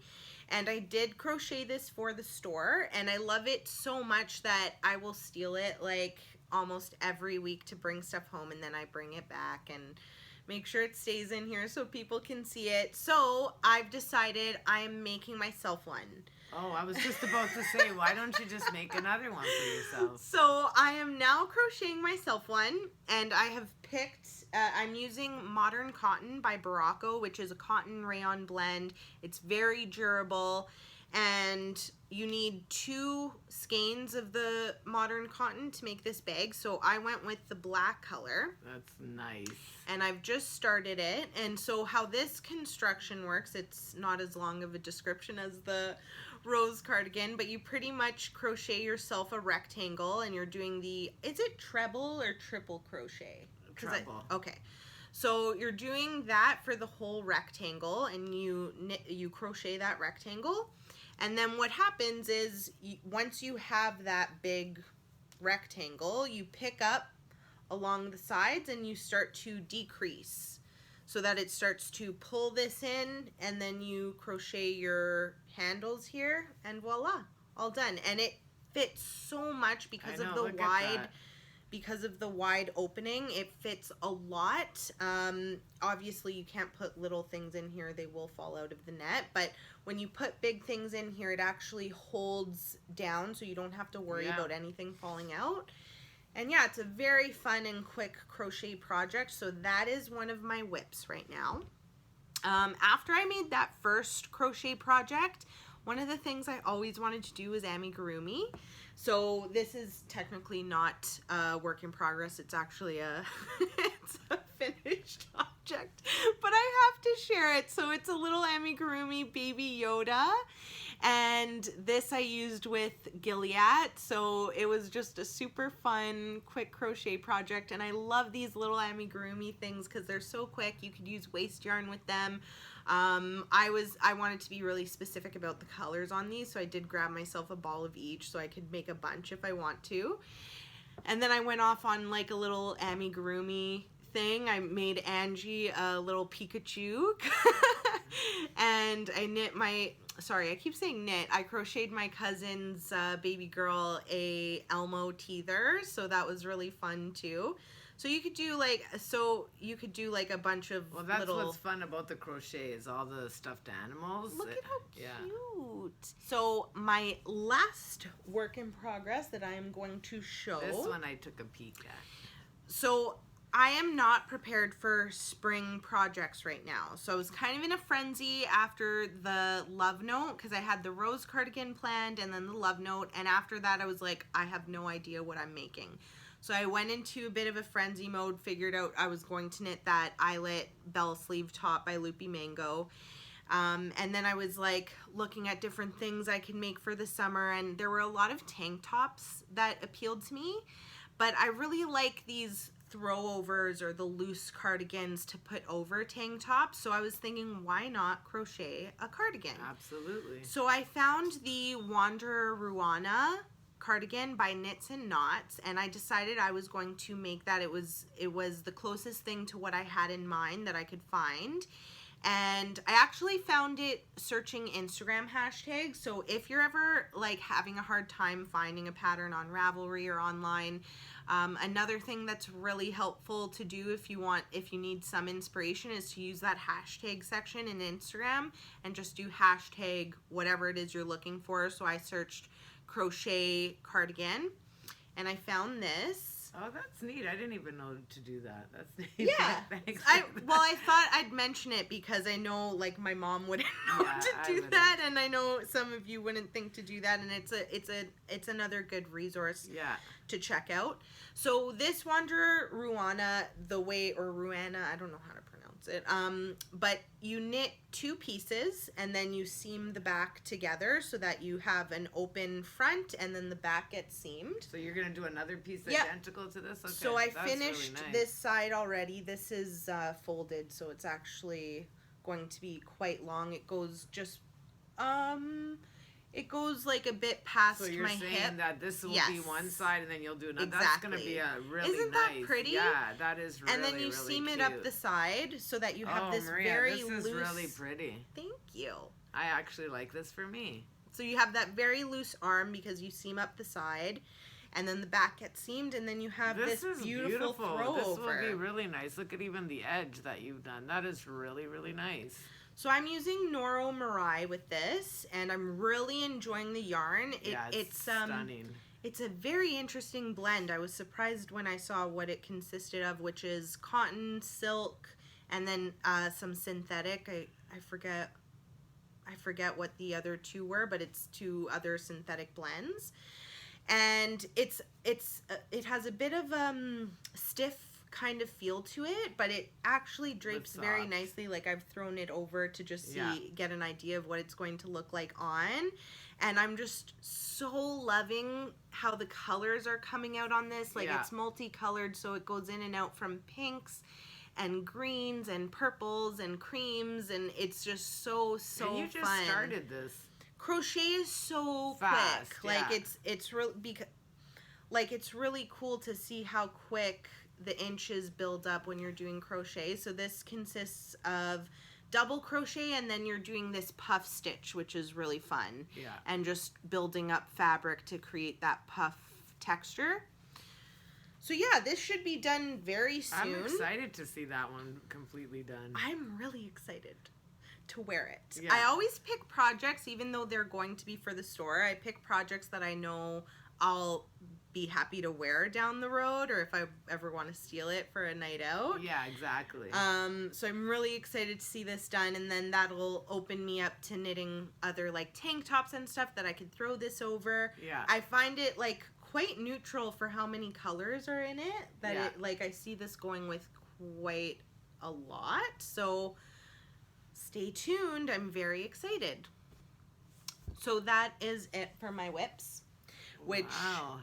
And I did crochet this for the store, and I love it so much that I will steal it almost every week to bring stuff home, and then I bring it back and make sure it stays in here so people can see it. So I've decided I'm making myself one. Oh, I was just about to say, why don't you just make another one for yourself? So I am now crocheting myself one, and I have picked, I'm using Modern Cotton by Barocco, which is a cotton rayon blend. It's very durable, and you need 2 skeins of the Modern Cotton to make this bag. So I went with the black color. That's nice. And I've just started it. And so how this construction works, it's not as long of a description as the Rose Cardigan, but you pretty much crochet yourself a rectangle, and you're doing is it treble or triple crochet? Treble. Okay. So you're doing that for the whole rectangle, and you crochet that rectangle. And then what happens is once you have that big rectangle, you pick up along the sides and you start to decrease so that it starts to pull this in, and then you crochet your handles here, and voila, all done. And it fits so much because of the wide opening. It fits a lot. Obviously you can't put little things in here, they will fall out of the net, but when you put big things in here, it actually holds down so you don't have to worry about anything falling out. And yeah, it's a very fun and quick crochet project. So that is one of my whips right now. After I made that first crochet project, one of the things I always wanted to do was amigurumi. So this is technically not a work in progress. It's actually it's a finished object, but I have to share it. So it's a little amigurumi baby Yoda, and this I used with Gilead. So it was just a super fun, quick crochet project, and I love these little amigurumi things because they're so quick. You could use waste yarn with them. I wanted to be really specific about the colors on these, so I did grab myself a ball of each so I could make a bunch if I want to. And then I went off on a little amigurumi thing. I made Angie a little Pikachu and I knit I keep saying knit. I crocheted my cousin's baby girl a Elmo teether, so that was really fun too. So you could do like a bunch of Well, that's little... what's fun about the crochet is all the stuffed animals. Look at how cute. So my last work in progress that I am going to show. This one I took a peek at. So I am not prepared for spring projects right now. So I was kind of in a frenzy after the love note because I had the Rose Cardigan planned and then the love note. And after that, I was like, I have no idea what I'm making. So I went into a bit of a frenzy mode, figured out I was going to knit that eyelet bell sleeve top by Loopy Mango. And then I was like looking at different things I could make for the summer. And there were a lot of tank tops that appealed to me. But I really like these throwovers or the loose cardigans to put over tank tops. So I was thinking, why not crochet a cardigan? Absolutely. So I found the Wanderer Ruana Cardigan by Knits and Knots, and I decided I was going to make that. It was the closest thing to what I had in mind that I could find. And I actually found it searching Instagram hashtags. So if you're ever like having a hard time finding a pattern on Ravelry or online, another thing that's really helpful to do if you need some inspiration is to use that hashtag section in Instagram and just do hashtag whatever it is you're looking for. So I searched crochet cardigan and I found this. Oh, that's neat. I didn't even know to do that. That's neat. Yeah. Thanks. I thought I'd mention it because I know like my mom wouldn't know to do that, and I know some of you wouldn't think to do that, and it's another good resource to check out. So this Wanderer Ruana, Ruana, I don't know how to pronounce it. But you knit 2 pieces and then you seam the back together so that you have an open front and then the back gets seamed. So you're gonna do another piece identical to this? Okay. So I That's finished really nice. this side already. This is folded, so it's actually going to be quite long. It goes just it goes like a bit past my hip. So you're saying that this will be one side and then you'll do another. Exactly. That's going to be a really Isn't nice. that pretty? Yeah, that is really, and then you really seam cute. it up the side so that you have this Maria, very this loose... is really pretty. Thank you. I actually like this for me. So you have that very loose arm because you seam up the side, and then the back gets seamed, and then you have this beautiful throw This over. will be really nice. Look at even the edge that you've done. That is really, really nice. So I'm using Bruna Maria with this, and I'm really enjoying the yarn. It's stunning. It's a very interesting blend. I was surprised when I saw what it consisted of, which is cotton, silk, and then some synthetic. I forget what the other 2 were, but it's 2 other synthetic blends. And it has a bit of stiff kind of feel to it, but it actually drapes very nicely. Like I've thrown it over to just get an idea of what it's going to look like on, and I'm just so loving how the colors are coming out on this. Like it's multicolored, so it goes in and out from pinks and greens and purples and creams, and it's just so and you just fun. Started this. Crochet is so fast, quick. Like it's really it's really cool to see how quick the inches build up when you're doing crochet. So this consists of double crochet, and then you're doing this puff stitch, which is really fun. Yeah. And just building up fabric to create that puff texture. So yeah, this should be done very soon. I'm excited to see that one completely done. I'm really excited to wear it. Yeah. I always pick projects, even though they're going to be for the store, I pick projects that I know I'll be happy to wear down the road, or if I ever want to steal it for a night out. Yeah, exactly. So I'm really excited to see this done, and then that'll open me up to knitting other like tank tops and stuff that I could throw this over. Yeah. I find it like quite neutral for how many colors are in it, that it like I see this going with quite a lot. So stay tuned. I'm very excited. So that is it for my whips. Which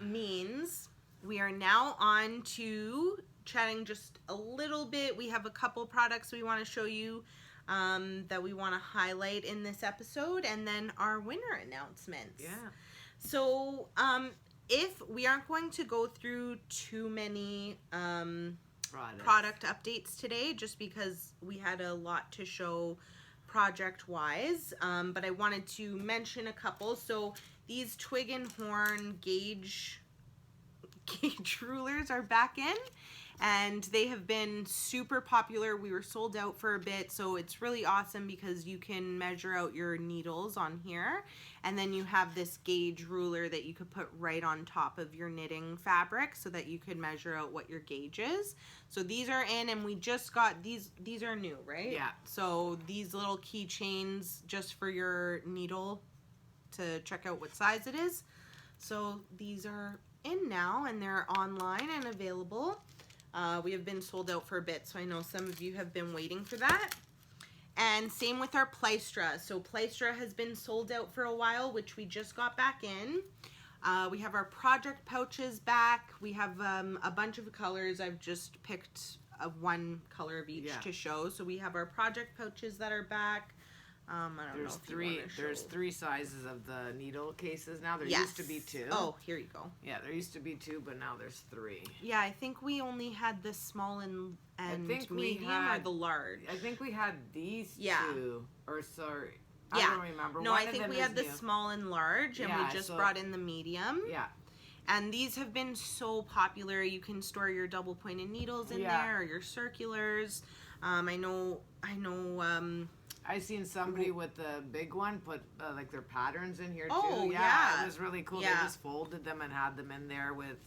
means we are now on to chatting just a little bit. We have a couple products we want to show you that we want to highlight in this episode, and then our winner announcements. Yeah. So if we aren't going to go through too many product updates today, just because we had a lot to show project-wise, but I wanted to mention a couple. So these twig and horn gauge rulers are back in, And they have been super popular. We were sold out for a bit, so it's really awesome because you can measure out your needles on here. And then you have this gauge ruler that you could put right on top of your knitting fabric so that you could measure out what your gauge is. So these are in, and we just got these are new, right? Yeah. So these little keychains just for your needle to check out what size it is. So these are in now, and they're online and available. We have been sold out for a bit, so I know some of you have been waiting for that. And same with our Plystra. So Plystra has been sold out for a while, which we just got back in. We have our project pouches back. We have a bunch of colors. I've just picked one color of each to show. So we have our project pouches that are back. I don't know if you want to show. There's 3 sizes of the needle cases now. There used to be 2. Oh, here you go. Yeah, there used to be 2, but now there's 3. Yeah, I think we only had the small and medium or the large. I think we had these 2. Or sorry, I don't remember. No, I think we had the small and large, and we just brought in the medium. Yeah. And these have been so popular. You can store your double pointed needles in there, or your circulars. I know. I seen somebody with the big one put like their patterns in here too. Oh, yeah. It was really cool. Yeah. They just folded them and had them in there with.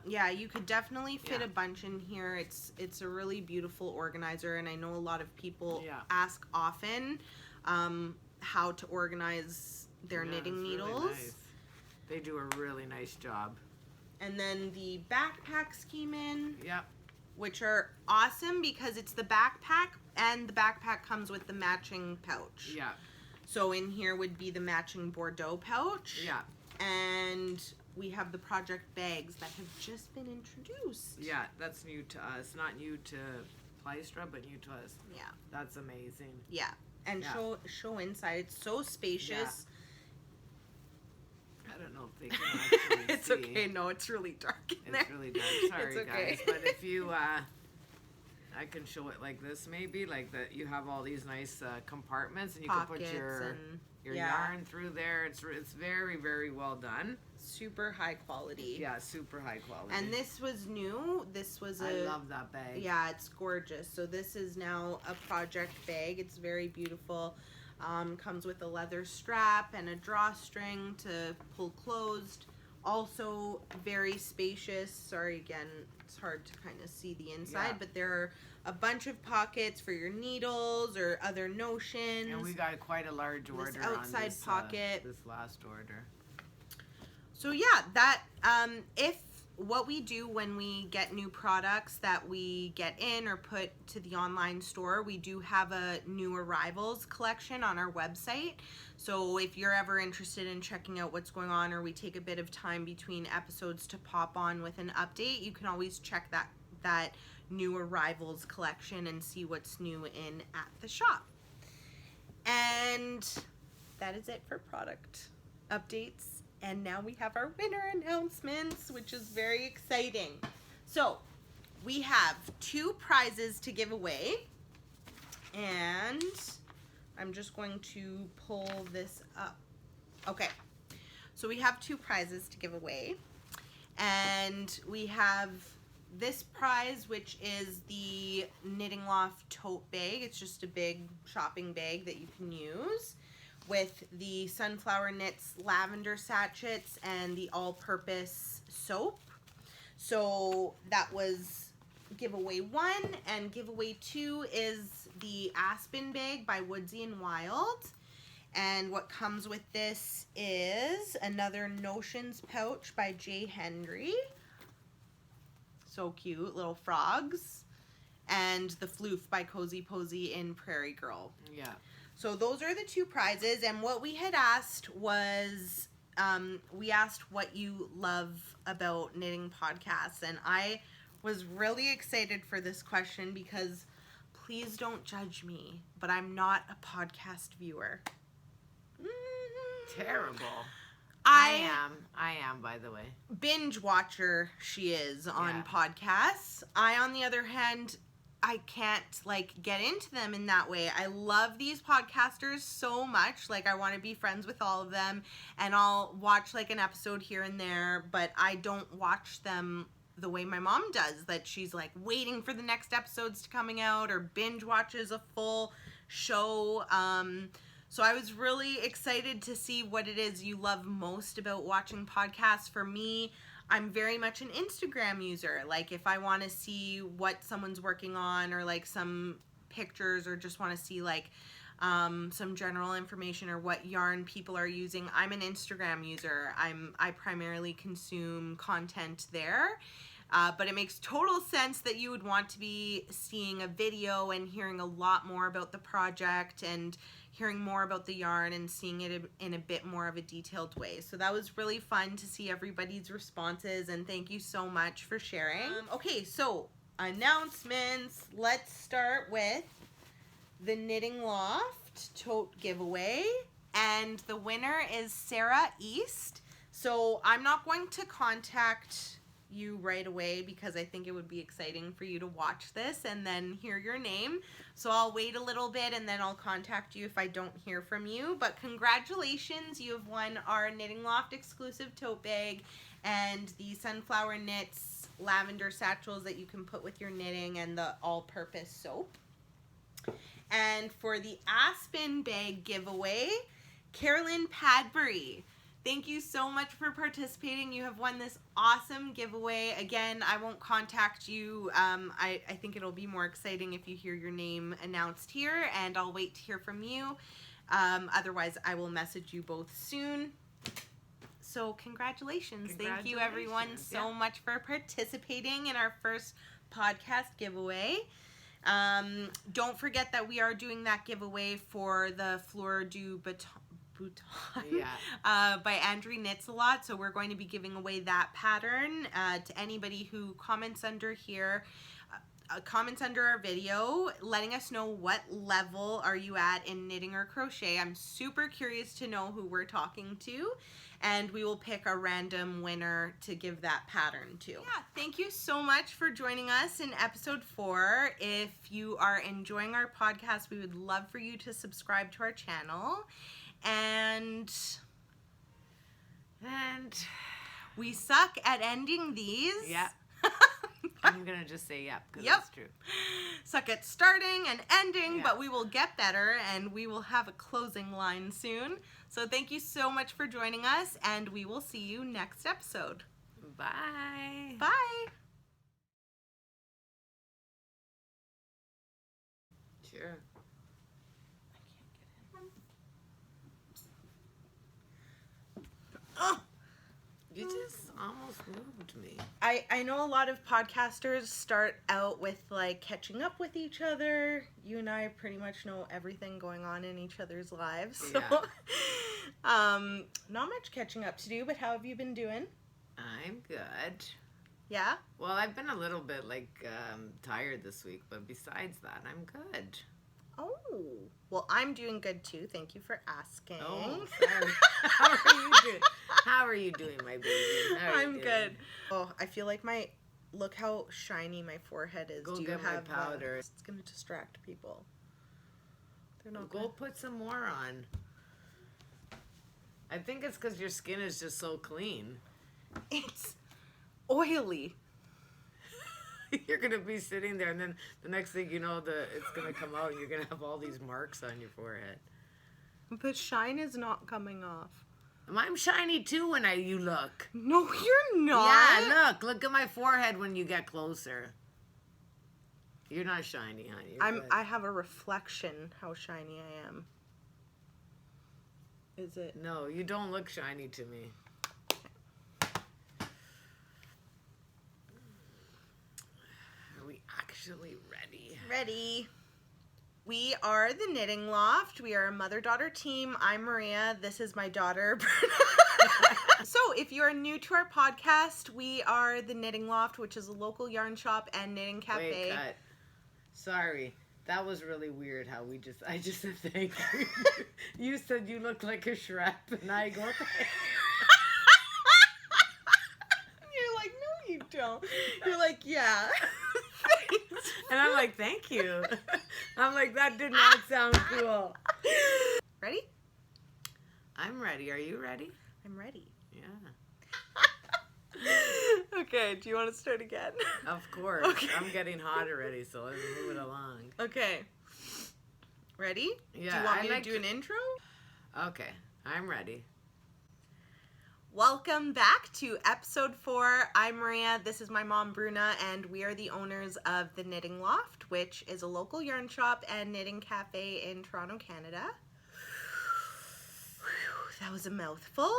Yeah, you could definitely fit a bunch in here. It's a really beautiful organizer, and I know a lot of people ask often how to organize their knitting needles. Really nice. They do a really nice job. And then the backpacks came in. Yep. Which are awesome because it's the backpack, and the backpack comes with the matching pouch. Yeah. So in here would be the matching Bordeaux pouch. Yeah. And we have the project bags that have just been introduced. Yeah, that's new to us. Not new to Plystra, but new to us. Yeah. That's amazing. Yeah. And show inside. It's so spacious. I don't know if they can actually It's see. okay. No, it's really dark in there. It's really dark. Sorry, It's okay. guys. But if you, I can show it like this maybe. Like that you have all these nice compartments, and you Pockets can put your and, yarn through there. It's very, very well done. Super high quality. Yeah, super high quality. And this was new. This was I love that bag. Yeah, it's gorgeous. So this is now a project bag. It's very beautiful. Comes with a leather strap and a drawstring to pull closed. Also very spacious. Sorry, again, it's hard to kind of see the inside, but there are a bunch of pockets for your needles or other notions. And we got quite a large order this outside on this pocket. This last order. So yeah, that what we do when we get new products that we get in or put to the online store, we do have a new arrivals collection on our website. So if you're ever interested in checking out what's going on, or we take a bit of time between episodes to pop on with an update, you can always check that new arrivals collection and see what's new in at the shop. And that is it for product updates. And now we have our winner announcements, which is very exciting. So we have 2 prizes to give away. And I'm just going to pull this up. Okay. So we have 2 prizes to give away. And we have this prize, which is the Knitting Loft tote bag. It's just a big shopping bag that you can use, with the Sunflower Knits lavender sachets and the all-purpose soap. So that was giveaway 1, and giveaway 2 is the Aspen Bag by Woodsy and Wild. And what comes with this is another Notions pouch by J. Henry. So cute, little frogs. And the Floof by Cozy Posy in Prairie Girl. Yeah. So those are the 2 prizes, and what we had asked was, we asked what you love about knitting podcasts, and I was really excited for this question because, please don't judge me, but I'm not a podcast viewer. Terrible. I am, by the way. Binge watcher she is on podcasts. I, on the other hand, I can't, get into them in that way. I love these podcasters so much. I want to be friends with all of them, and I'll watch, an episode here and there, but I don't watch them the way my mom does, that she's like waiting for the next episodes to coming out or binge watches a full show. So I was really excited to see what it is you love most about watching podcasts. For me, I'm very much an Instagram user. Like if I want to see what someone's working on or like some pictures or just want to see like some general information or what yarn people are using, I'm an Instagram user. I primarily consume content there. But it makes total sense that you would want to be seeing a video and hearing a lot more about the project and hearing more about the yarn and seeing it in a bit more of a detailed way. So that was really fun to see everybody's responses, and thank you so much for sharing. Okay, so announcements. Let's start with the Knitting Loft tote giveaway, and the winner is Sarah East. So I'm not going to contact you right away because I think it would be exciting for you to watch this and then hear your name. So I'll wait a little bit and then I'll contact you if I don't hear from you. But congratulations, you have won our Knitting Loft exclusive tote bag and the Sunflower Knits lavender satchels that you can put with your knitting and the all-purpose soap. And for the Aspen Bag Giveaway, Carolyn Padbury. Thank you so much for participating. You have won this awesome giveaway. Again, I won't contact you. I think it'll be more exciting if you hear your name announced here, and I'll wait to hear from you. Otherwise, I will message you both soon. So congratulations. Thank you everyone so much for participating in our first podcast giveaway. Don't forget that we are doing that giveaway for the Fleurs du Bouton by Andrea Knits a Lot. So we're going to be giving away that pattern to anybody who comments under here, comments under our video, letting us know what level are you at in knitting or crochet. I'm super curious to know who we're talking to, and we will pick a random winner to give that pattern to. Yeah, thank you so much for joining us in episode 4. If you are enjoying our podcast, we would love for you to subscribe to our channel. And we suck at ending these. Yeah. I'm gonna just say yep, because it's true. Suck at starting and ending, but we will get better and we will have a closing line soon. So thank you so much for joining us, and we will see you next episode. Bye. Bye. Sure. Oh, you just almost moved me. I know a lot of podcasters start out with like catching up with each other. You and I pretty much know everything going on in each other's lives. So not much catching up to do, but how have you been doing? I'm good. Yeah? Well, I've been a little bit tired this week, but besides that, I'm good. Oh, well, I'm doing good too. Thank you for asking. Oh, sorry. How are you doing? How are you doing, my baby? I'm good. Oh, I feel like look how shiny my forehead is. Go Do you get have my powder. It's going to distract people. They're not Go put some more on. I think it's because your skin is just so clean. It's oily. You're going to be sitting there, and then the next thing you know, it's going to come out, and you're going to have all these marks on your forehead. The shine is not coming off. I'm shiny, too, when you look. No, you're not. Yeah, look at my forehead when you get closer. You're not shiny, honey. I have a reflection how shiny I am. Is it? No, you don't look shiny to me. Actually ready. Ready. We are the Knitting Loft. We are a mother-daughter team. I'm Maria. This is my daughter, Bruna. So if you are new to our podcast, we are the Knitting Loft, which is a local yarn shop and knitting cafe. Wait, cut. Sorry. That was really weird how I just said thank you. You said you look like a Shrek, and I go, You're like, no, you don't. You're like, yeah. And I'm like, thank you. I'm like, that did not sound cool. Ready? I'm ready. Are you ready? I'm ready. Yeah. Okay, do you want to start again? Of course. Okay. I'm getting hot already, so let's move it along. Okay. Ready? Yeah. Do you want me to do an intro? Okay, I'm ready. Welcome back to episode 4. I'm Maria, this is my mom Bruna, and we are the owners of the Knitting Loft, which is a local yarn shop and knitting cafe in Toronto, Canada. Whew, that was a mouthful.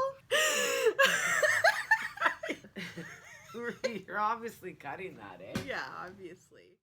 You're obviously cutting that, eh? Yeah, obviously.